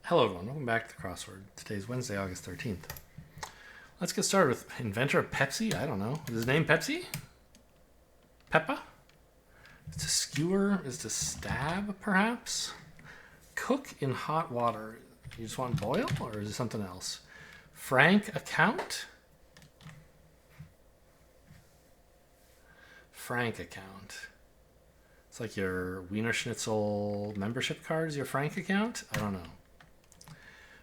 Hello everyone, welcome back to the crossword. Today's Wednesday, August 13th. Let's get started with inventor of Pepsi. I don't know. Is his name Pepsi? Peppa? Is to skewer? Is to stab, perhaps? Cook in hot water. You just want boil, or is it something else? Frank account? Frank account. It's like your Wiener Schnitzel membership card is your Frank account? I don't know.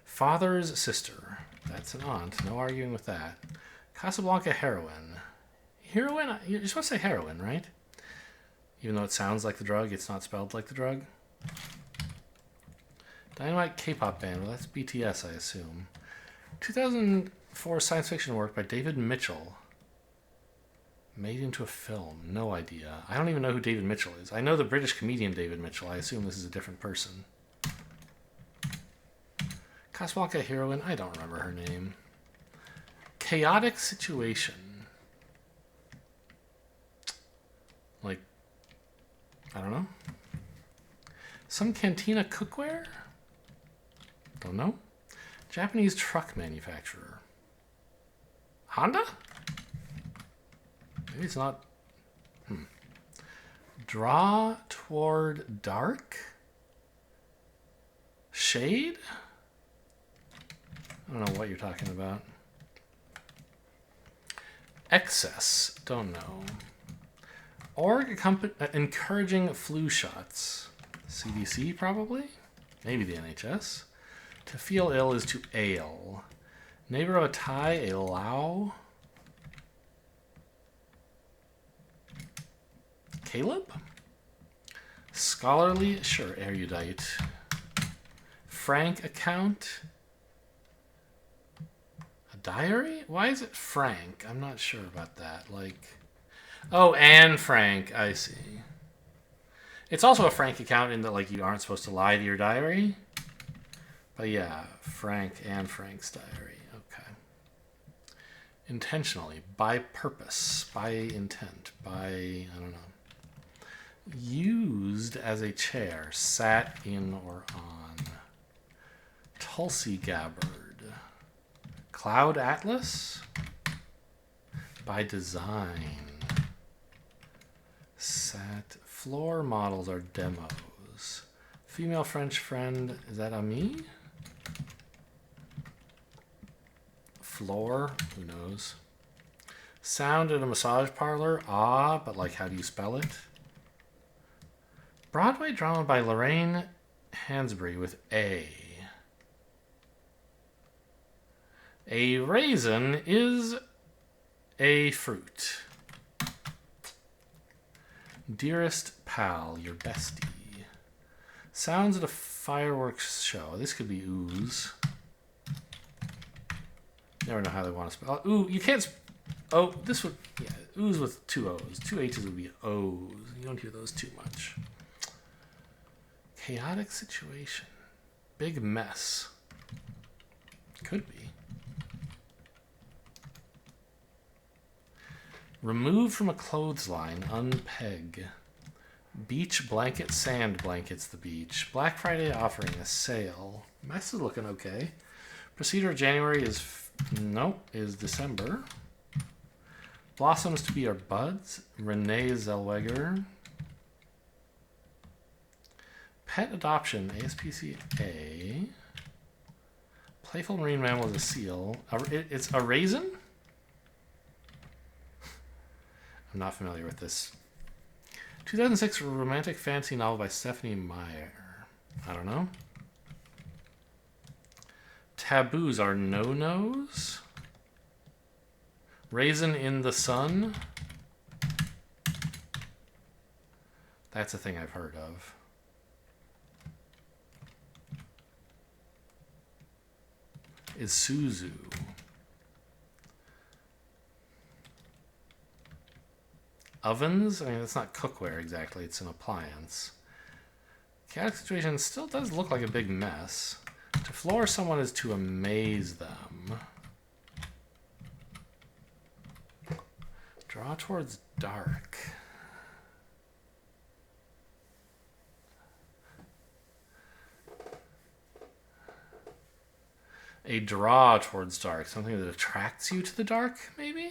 Father's sister. That's an aunt. No arguing with that. Casablanca heroin. Heroin? You're supposed to say heroin, right? Even though it sounds like the drug, it's not spelled like the drug. Dynamite K-pop band. Well, that's BTS, I assume. 2004 science fiction work by David Mitchell. Made into a film. No idea. I don't even know who David Mitchell is. I know the British comedian David Mitchell. I assume this is a different person. Casablanca heroine. I don't remember her name. Chaotic situation. Like, I don't know. Some cantina cookware? Don't know. Japanese truck manufacturer. Honda? Maybe it's not. Draw toward dark? Shade? I don't know what you're talking about. Excess. Don't know. Org encouraging flu shots. CDC, probably? Maybe the NHS. To feel ill is to ail. Neighbor of a Thai, a Lao. Caleb? Scholarly? Sure, erudite. Frank account? A diary? Why is it Frank? I'm not sure about that. Like, oh, Anne Frank. I see. It's also a Frank account in that, like, you aren't supposed to lie to your diary. But yeah, Frank and Frank's diary. Okay. Intentionally. By purpose. By intent. By, I don't know. Used as a chair. Sat in or on. Tulsi Gabbard. Cloud Atlas? By design. Sat. Floor models are demos. Female French friend. Is that Ami? Floor? Who knows? Sound at a massage parlor? Ah, but like, how do you spell it? Broadway drama by Lorraine Hansberry with A. A raisin is a fruit. Dearest pal, your bestie. Sounds at a fireworks show. This could be ooze. Never know how they want to spell. Ooh, you can't. Oh, this would. Yeah, ooze with two O's. Two H's would be O's. You don't hear those too much. Chaotic situation. Big mess. Could be. Remove from a clothesline. Unpeg. Beach blanket. Sand blankets the beach. Black Friday offering a sale. Mess is looking okay. Procedure of January is... Nope. Is December. Blossoms to be our buds. Renee Zellweger. Pet adoption. ASPCA. Playful marine mammal is a seal. It's a raisin? I'm not familiar with this. 2006 romantic fantasy novel by Stephanie Meyer. I don't know. Taboos are no-nos. Raisin in the sun. That's a thing I've heard of. Is Suzu. Ovens? I mean, it's not cookware exactly. It's an appliance. Chaotic situation still does look like a big mess. To floor someone is to amaze them. Draw towards dark. A draw towards dark. Something that attracts you to the dark, maybe?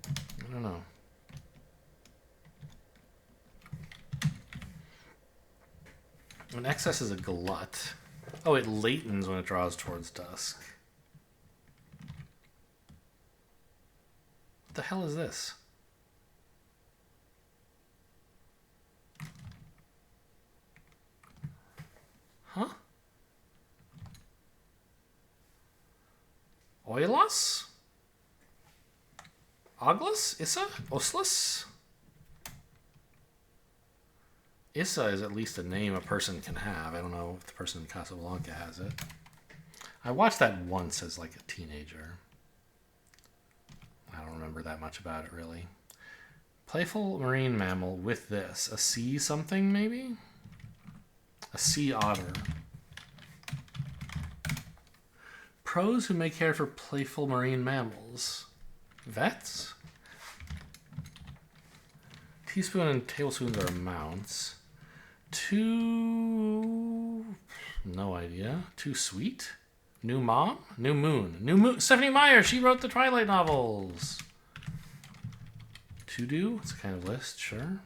I don't know. An excess is a glut. Oh, it lightens when it draws towards dusk. What the hell is this? Huh? Oilos? Oglis? Issa? Oslis? Issa is at least a name a person can have. I don't know if the person in Casablanca has it. I watched that once as like a teenager. I don't remember that much about it, really. Playful marine mammal with this. A sea something, maybe? A sea otter. Pros who may care for playful marine mammals. Vets? Teaspoon and tablespoons are amounts. Too... no idea. Too sweet? New mom? New moon. New moon. Stephanie Meyer, she wrote the Twilight novels. To do? It's a kind of list, sure.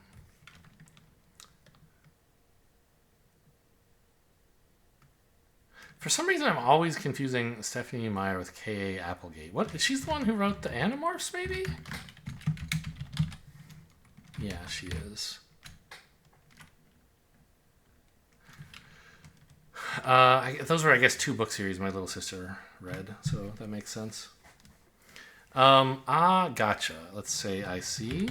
For some reason, I'm always confusing Stephanie Meyer with K.A. Applegate. What? She's the one who wrote the Animorphs, maybe? Yeah, she is. Those were, I guess, 2 book series my little sister read, so that makes sense. Gotcha. Let's say I see.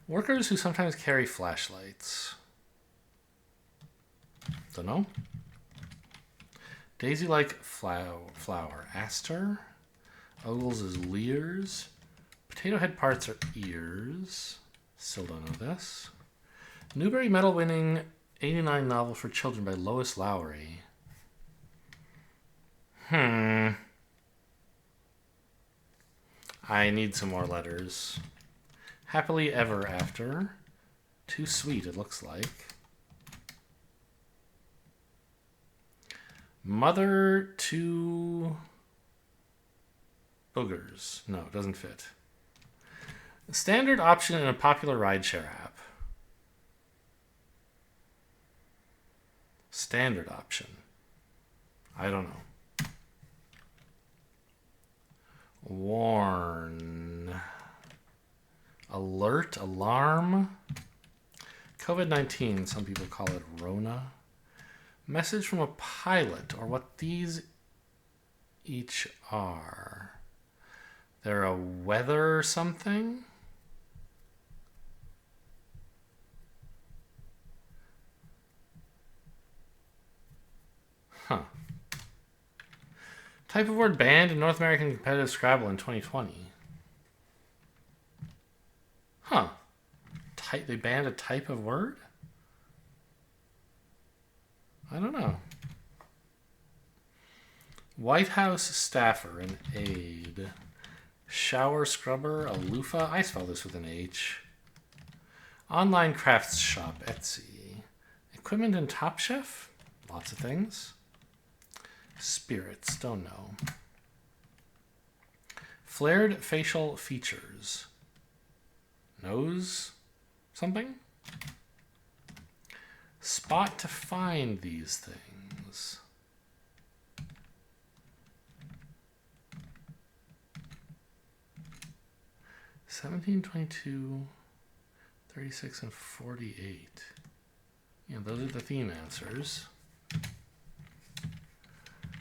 Workers who sometimes carry flashlights. Don't know. Daisy-like flower. Aster. Ogles is leers. Potato head parts are ears. Still don't know this. Newbery Medal winning 89 novel for children by Lois Lowry. I need some more letters. Happily ever after. Too sweet, it looks like. Mother to boogers. No, it doesn't fit. Standard option in a popular rideshare app. Standard option. I don't know. Warn. Alert. Alarm. COVID-19. Some people call it Rona. Message from a pilot, or what these each are. They're a weather something? Huh. Type of word banned in North American competitive Scrabble in 2020. Huh. They banned a type of word? I don't know. White House staffer, an aide. Shower scrubber, a loofah. I spell this with an H. Online crafts shop, Etsy. Equipment and Top Chef? Lots of things. Spirits, don't know. Flared facial features. Nose something? Spot to find these things. $17, $22, $36, and $48. Yeah, those are the theme answers.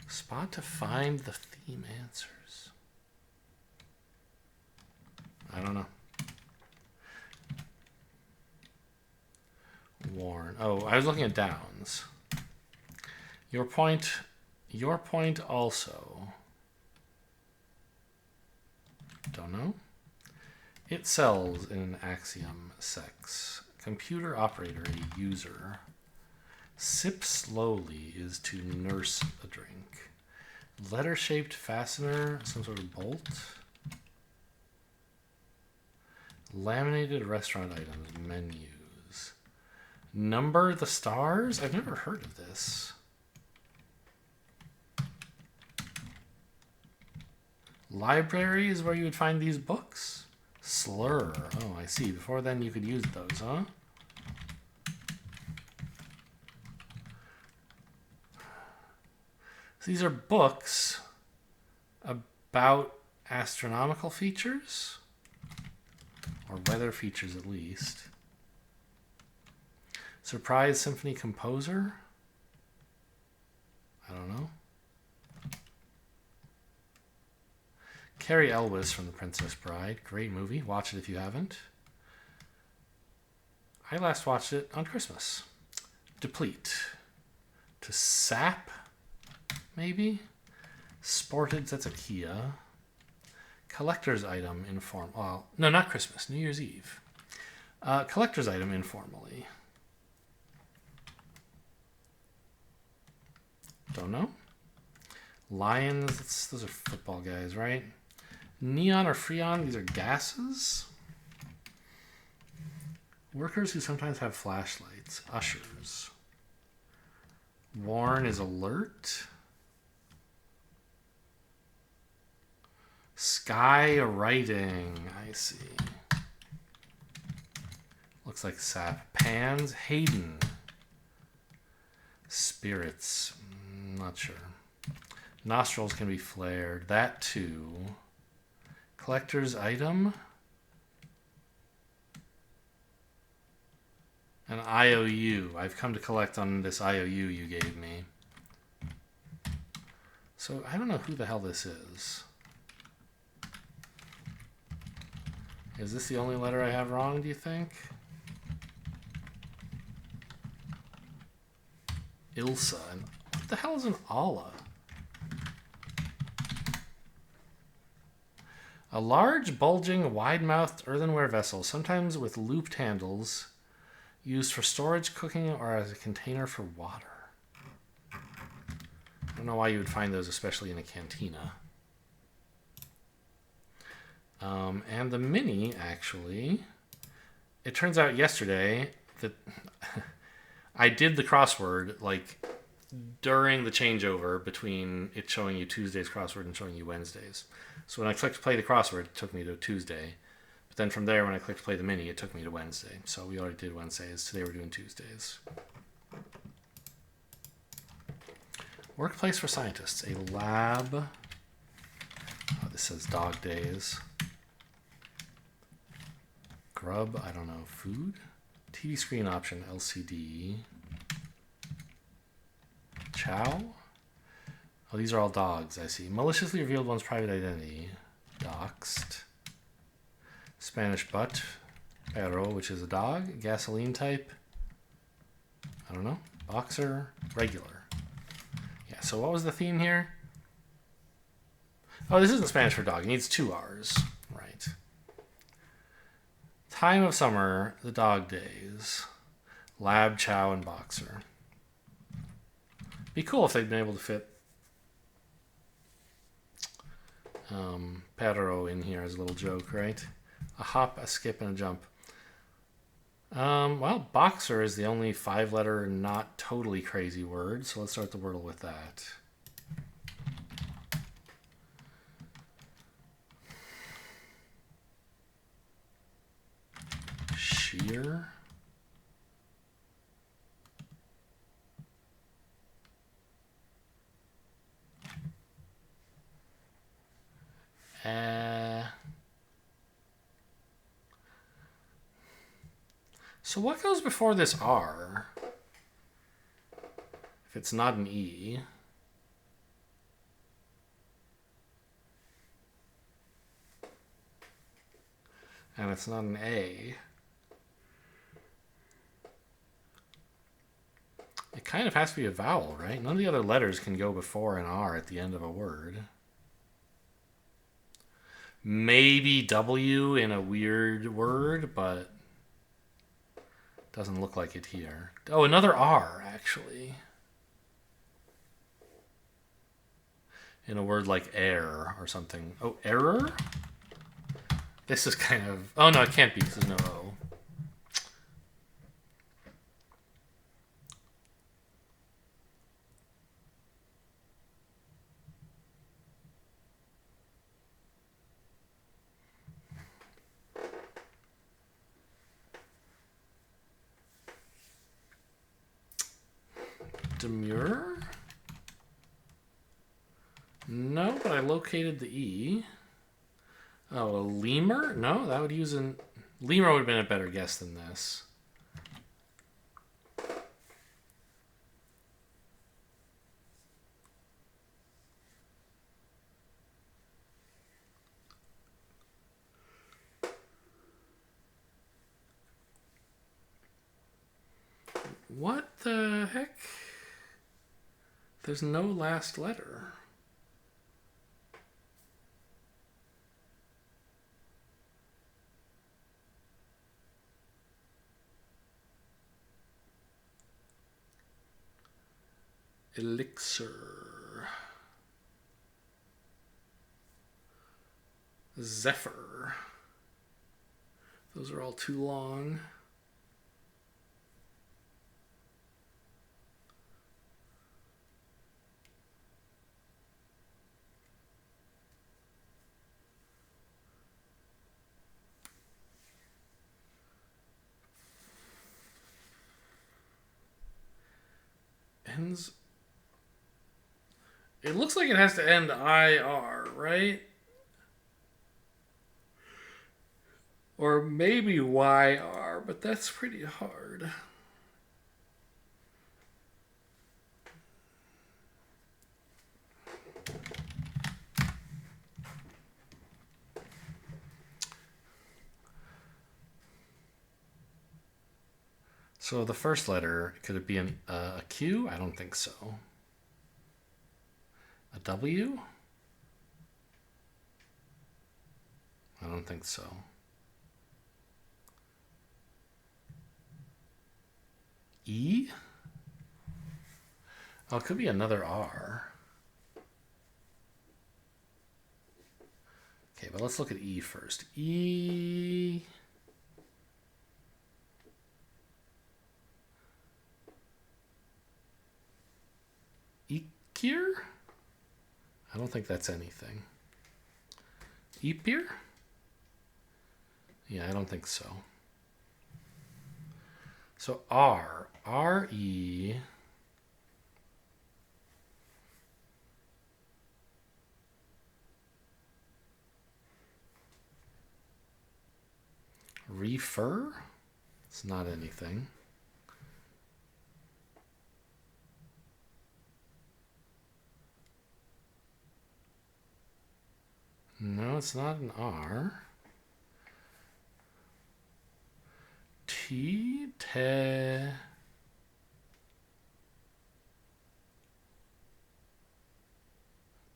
Spot to find the theme answers. I don't know. Warn. Oh, I was looking at Downs. Your point also. Don't know. It sells in an axiom sex. Computer operator, a user. Sip slowly is to nurse a drink. Letter-shaped fastener, some sort of bolt. Laminated restaurant items, menus. Number the stars? I've never heard of this. Library is where you would find these books. Slur. Oh, I see. Before then you could use those, huh? So these are books about astronomical features, or weather features at least. Surprise Symphony Composer? I don't know. Carrie Elwes from The Princess Bride. Great movie. Watch it if you haven't. I last watched it on Christmas. Deplete. To sap, maybe? Sported, that's a Kia. Collector's item, informal. Well, no, not Christmas. New Year's Eve. Collector's item, informally. Don't know. Lions, those are football guys, right? Neon or Freon, these are gases. Workers who sometimes have flashlights. Ushers. Warn is alert. Sky writing, I see. Looks like sap. Pans, Hayden. Spirits, not sure. Nostrils can be flared. That too. Collector's item. An IOU. I've come to collect on this IOU you gave me. So I don't know who the hell this is. Is this the only letter I have wrong, do you think? Ilsa. And what the hell is an Allah? A large, bulging, wide-mouthed earthenware vessel, sometimes with looped handles, used for storage, cooking, or as a container for water. I don't know why you would find those, especially in a cantina. And the mini, actually, it turns out yesterday that I did the crossword, like, during the changeover between it showing you Tuesday's crossword and showing you Wednesday's. So when I clicked play the crossword, it took me to Tuesday. But then from there, when I clicked play the mini, it took me to Wednesday. So we already did Wednesdays. Today we're doing Tuesdays. Workplace for scientists. A lab. Oh, this says dog days. Grub, I don't know. Food? TV screen option, LCD. Chow? Oh, these are all dogs, I see. Maliciously revealed one's private identity. Doxed. Spanish butt. Perro, which is a dog. Gasoline type. I don't know. Boxer. Regular. Yeah, so what was the theme here? Oh, this isn't Spanish for dog. It needs 2 R's. Right. Time of summer, the dog days. Lab, chow, and boxer. Be cool if they'd been able to fit Perro in here as a little joke, right? A hop, a skip, and a jump. Well, boxer is the only 5-letter, not totally crazy word, so let's start the Wordle with that. Shear. So what goes before this R? If it's not an E. And it's not an A. It kind of has to be a vowel, right? None of the other letters can go before an R at the end of a word. Maybe W in a weird word, but doesn't look like it here. Oh, another R, actually. In a word like air or something. Oh, error? This is kind of... Oh, no, it can't be because there's no O. Demure? No, but I located the E. Oh, a lemur? No, that would use an... Lemur would have been a better guess than this. What the heck? There's no last letter. Elixir. Zephyr. Those are all too long. Ends. It looks like it has to end IR, right? Or maybe YR, but that's pretty hard. So the first letter, could it be a Q? I don't think so. A W? I don't think so. E? Oh, it could be another R. Okay, but let's look at E first. E... Ekier? I don't think that's anything. Epier? Yeah, I don't think so. So R. R-E... Refer? It's not anything. No, it's not an R. T, te.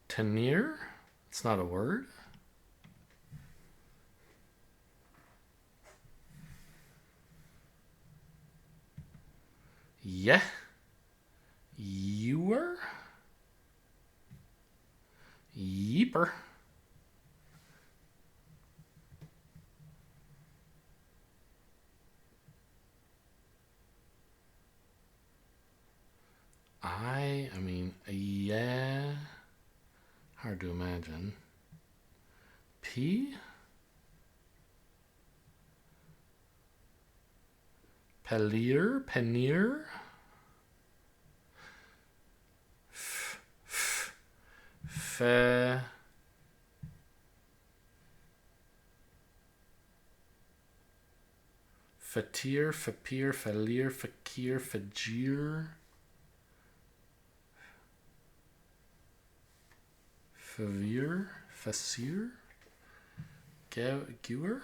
Tenir? It's not a word. Yeah. Ewer? Yeeper. I mean, yeah. Hard to imagine. P? Pelier? Penier? Fe... Fatir, Fapir, Falir, Fakir, Fajir, Favir, Fasir, Gewer,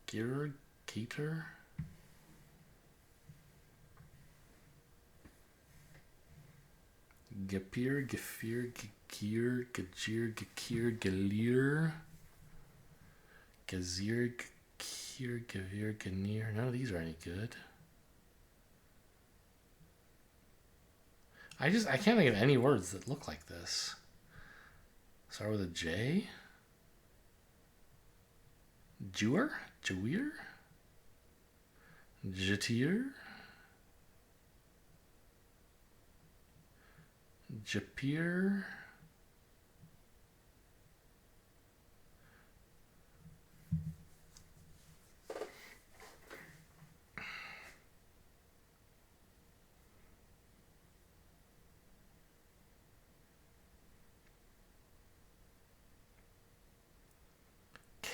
Gear, Gator, Gapir, Gafir, Gagir, Gajir, Gakir, Galir, Gazir, Gakir, Gavir, Ganir. None of these are any good. I can't think of any words that look like this. Start with a J. Jewer? Jawir? Jatir? Japir?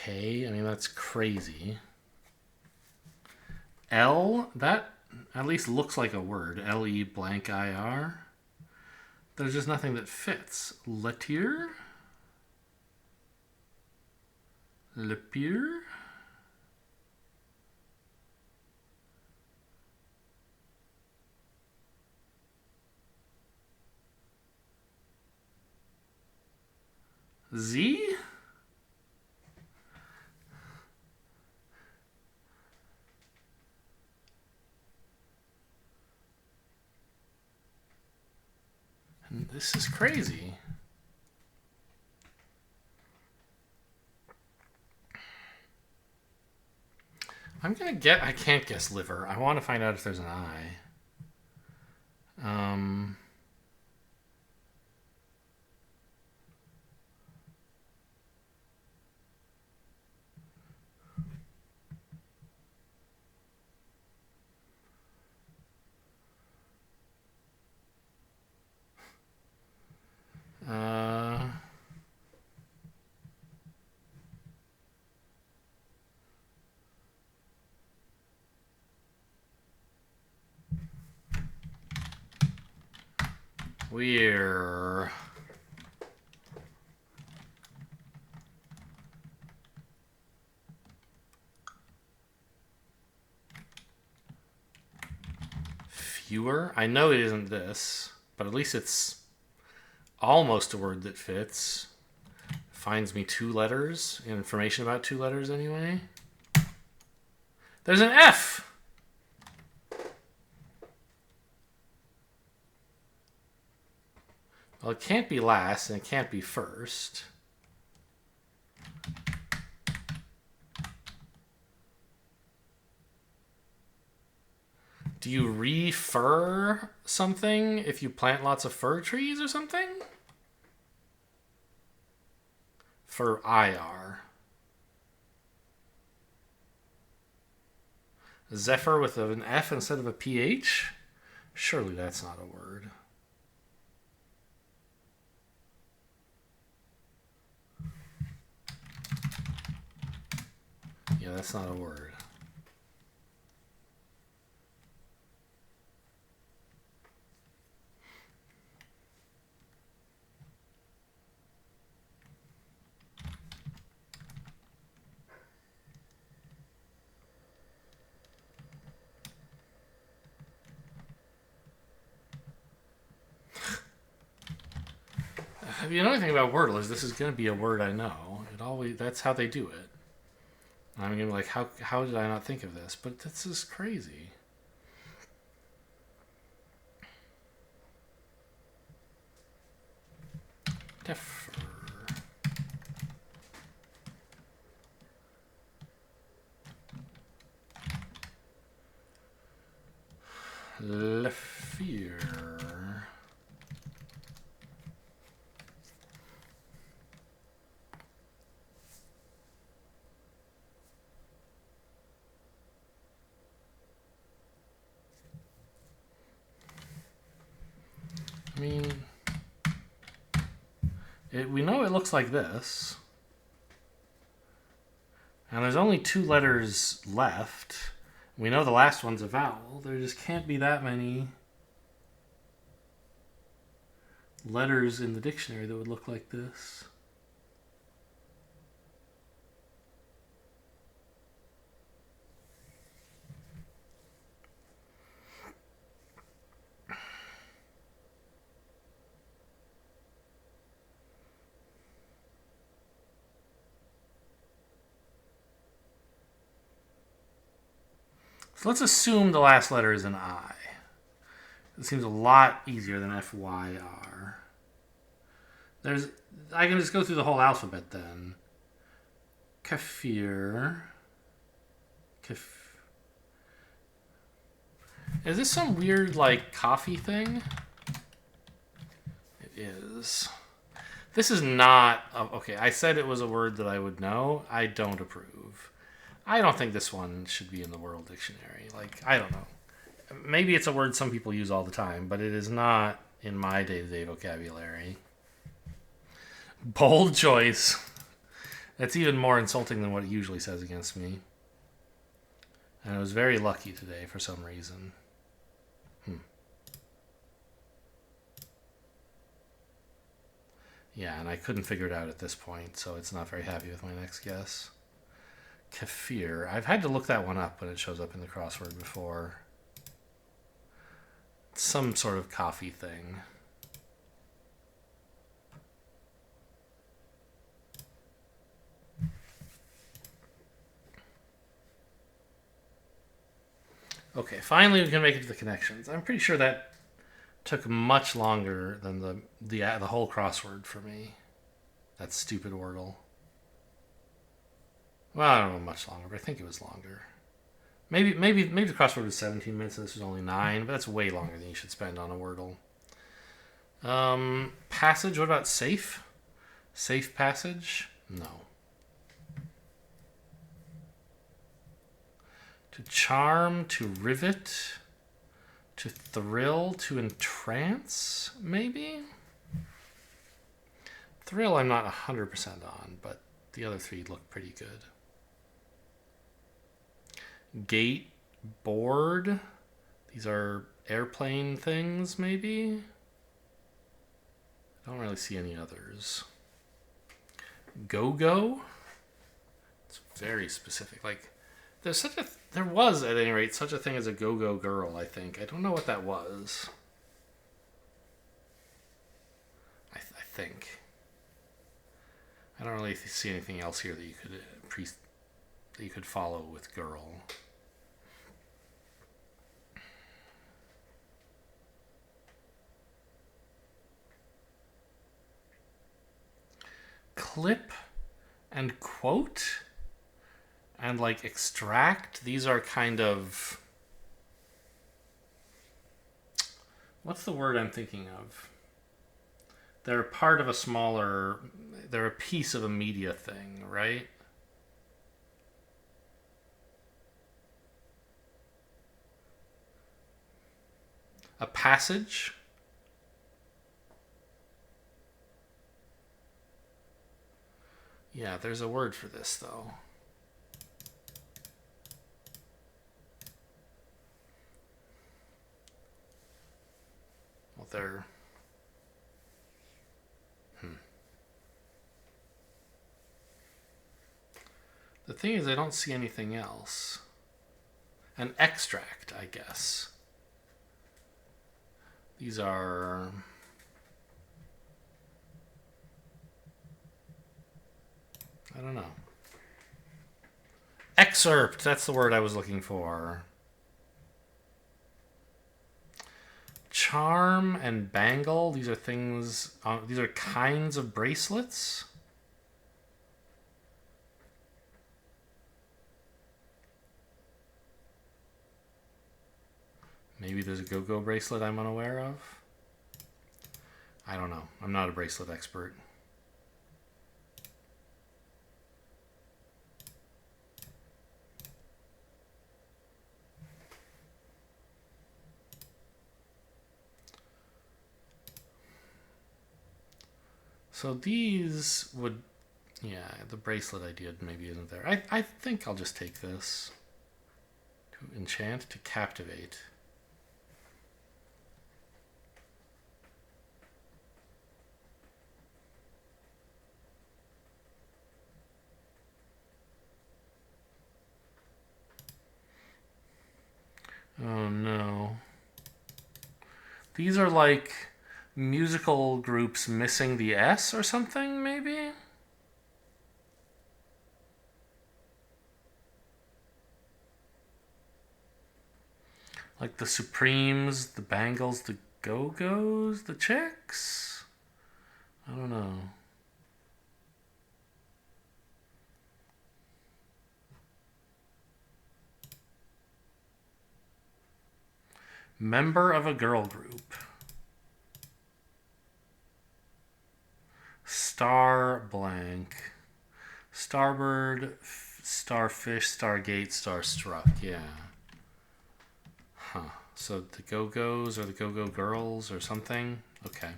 K. I mean, that's crazy. L, that at least looks like a word. L-E blank I-R. There's just nothing that fits. Letier? Lepier? Z? And this is crazy. I can't guess liver. I want to find out if there's an I. We're fewer. I know it isn't this, but at least it's almost a word that fits. Finds me 2 letters. Information about 2 letters anyway. There's an F! Well, it can't be last and it can't be first. Do you re-fir something if you plant lots of fir trees or something? For IR. Zephyr with an F instead of a PH? Surely that's not a word. Yeah, that's not a word. You know anything about Wordle is this is going to be a word I know. That's how they do it. I'm going to be like, how did I not think of this? But this is crazy. Defer. Lefier. I mean, we know it looks like this. And there's only 2 letters left. We know the last one's a vowel. There just can't be that many letters in the dictionary that would look like this. So let's assume the last letter is an I. It seems a lot easier than FYR. I can just go through the whole alphabet then. Kefir. Is this some weird, like, coffee thing? It is. This is not... Okay, I said it was a word that I would know. I don't approve. I don't think this one should be in the World Dictionary. Like, I don't know. Maybe it's a word some people use all the time, but it is not in my day-to-day vocabulary. Bold choice. That's even more insulting than what it usually says against me. And I was very lucky today for some reason. Yeah, and I couldn't figure it out at this point, so it's not very happy with my next guess. Kefir. I've had to look that one up when it shows up in the crossword before. Some sort of coffee thing. Okay, finally we can make it to the connections. I'm pretty sure that took much longer than the whole crossword for me. That stupid Wordle. Well, I don't know much longer, but I think it was longer. Maybe the crossword was 17 minutes and this was only 9, but that's way longer than you should spend on a Wordle. Passage, what about safe? Safe passage? No. To charm, to rivet, to thrill, to entrance, maybe? Thrill I'm not 100% on, but the other three look pretty good. Gate, board, these are airplane things, maybe? I don't really see any others. Go-go? It's very specific. Like, there was, at any rate, such a thing as a go-go girl, I think. I don't know what that was. I think. I don't really see anything else here that you could follow with girl. Clip and quote and like extract, these are kind of, what's the word I'm thinking of? They're part of a smaller, they're a piece of a media thing, right? A passage. Yeah, there's a word for this, though. Well, they're... The thing is, I don't see anything else. An extract, I guess. These are... I don't know. Excerpt, that's the word I was looking for. Charm and bangle, these are things, these are kinds of bracelets. Maybe there's a go-go bracelet I'm unaware of. I don't know. I'm not a bracelet expert. So these would, yeah, the bracelet idea maybe isn't there. I think I'll just take this. To enchant, to captivate. Oh no. These are like musical groups missing the S or something, maybe? Like the Supremes, the Bangles, the Go-Go's, the Chicks? I don't know. Member of a girl group. Star blank. Starbird, starfish, stargate, starstruck. Yeah. Huh. So the Go-Go's or the Go-Go girls or something? Okay.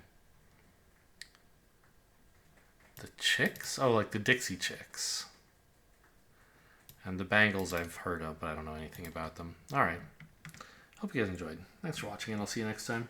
The Chicks? Oh, like the Dixie Chicks. And the Bangles I've heard of, but I don't know anything about them. All right. Hope you guys enjoyed. Thanks for watching, and I'll see you next time.